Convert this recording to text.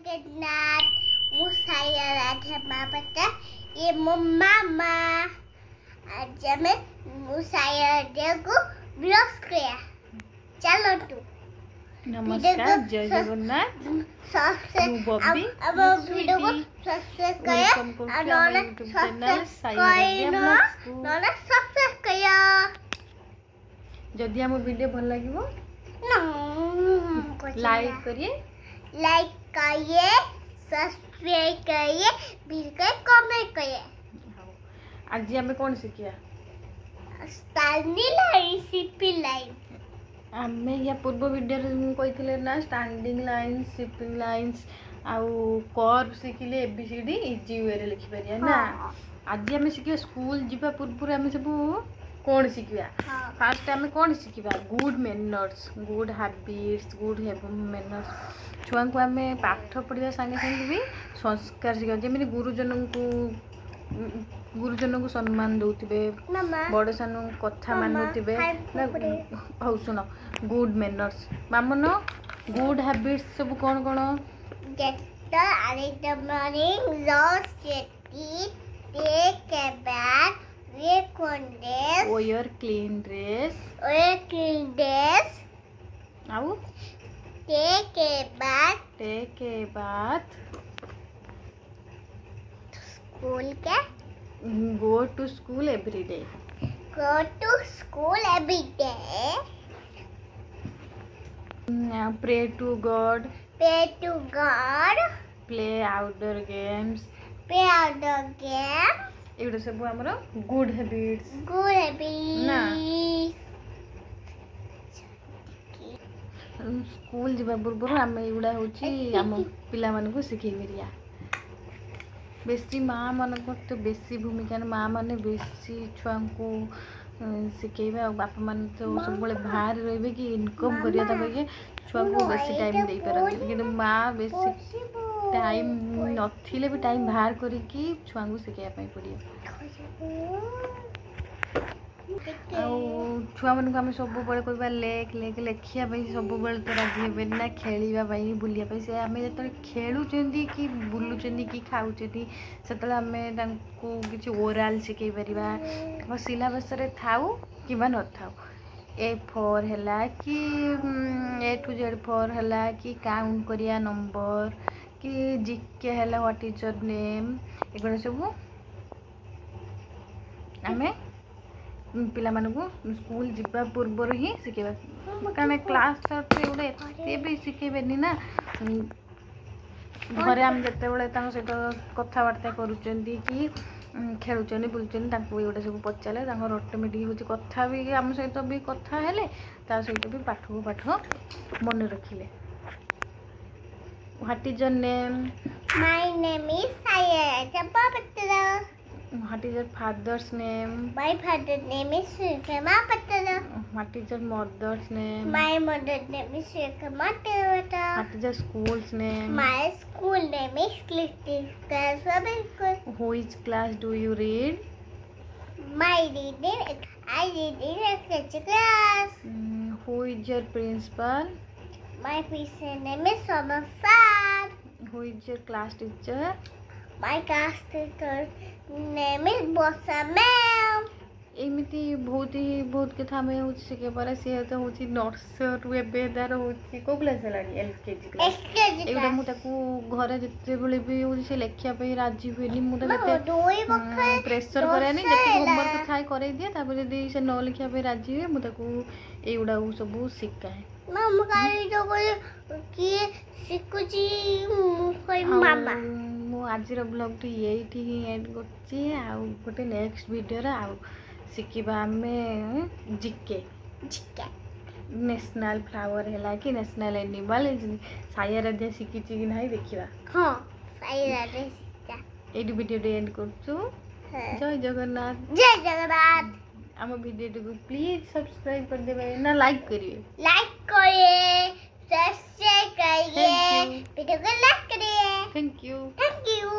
जगन्नाथ मुसाया राधा मापता ये मामा आज मैं मुसाया राधा को ब्लॉग किया। चलो तू नमस्कार जय जगन्नाथ अब वीडियो को सब्सक्राइब करें और नोना सब्सक्राइब करें जदि हम वीडियो भल लागिवो लाइक करिए सब्सक्राइब करिए बिल्कुल कमेंट करिए। आज हमें कौन सिखिया स्टैंडिंग लाइन सिपिंग लाइन आमे या पूर्व वीडियो रे कही ना स्टैंडिंग लाइन सिपिंग लाइन्स आउ कर्व शिखिले एबीसीडी इजी वे रे लिखि परिया ना। आज हमें शिखिया स्कूल जीवा पूर्व हमें सब कौन शिखिया फास्ट हमें कौन शिखिबा good manners good habits good manners छुआ को हमें पाठ पढ़िया संगे संगे भी संस्कार शिखा जमी गुरुजन को सम्मान दौथे बड़ सान कथा मानुवे हौ सुन गुड मैनर्स मामन गुड हैबिट्स सब कौन कौन wear clean dress आउ take a bath school के go to school every day pray to God play outdoor games एगुड़ा सब हमरो गुड हैबिट्स ना स्कूल जीवा पूर्व आम एगुड़ा होची आम पिला मानक शिखई परिया बेसी माँ मान तो बेसी भूमिका माँ मैंने बेसी छुआ को शिखेबे और बापा मान तो सब बाहर रे कि इनकम करिया कहे छुआ को बेसी टाइम दे पारन कि माँ बेसी टाइम नथिले भी टाइम बाहर करके छुआ को शिखाइया पड़िया छुआ मान आम सब कहवा लेख लेख लेखिया सब तो राजी हे ना खेलवाई बुलापी से आम जो खेलुं कि बुलूँ कि खाऊँ से आम कि ओराल शिखई पार सिलेबस थाऊ कि न थाऊ ए फोर है कि ए टू जेड फोर है कि काउंट करिया नंबर कि जीके है व्हाट इज योर नेम एगुड़ा सब आम पिला मानू स्कूल जीवा पूर्व ही शिखेबा कारण क्लास गोटे एते भी शिखेबेनी ना घरे आम जिते सहित कथबार्ता करुँच कि खेलुं बुलूँ गोटे सब पचारे ऑटोमेटिक हूँ कथा भी आम सहित भी कथा हेले सहित भी पाठ को पाठ मन रखिले। What is your name my name is Saya Pavitra What is your father's name? My father's name is Shrikama Patala. What is your mother's name? My mother's name is Shrikama Patala. What is your school's name? My school name is Clifton. Which class do you read? I read in a class. Who is your principal? My principal name is Somasar. Who is your class teacher? My class teacher name is Bossa ma'am. एमती बहुत कथा हमें हूँ शिखे पारे सी तो हूँ nursery एवं तार हूँ कौ क्लास है LKG क्लास एगुटा मुझे घरे जिते बड़े भी हूँ से लेखापी राजी हुए मुझे प्रेसर करानी जिते होमवर्क थाए कर दिए जब से न लिखापी राजी हुए मुझे युड़ा सब शिखाए आज ब्लॉग तो ये एंड कर नेक्स्ट वीडियो आउ शिखा आम जीके नेशनल फ्लावर है कि नेशनल एनिमल साया राधा शिखी कि ना देखा हाँ ये वीडियो एंड कर जय जगन्नाथ आम वीडियो को प्लीज सब्सक्राइब कर देवे ना लाइक करिए सब्सक्राइब करिए वीडियो को लाइक करिए थैंक यू थैंक यू।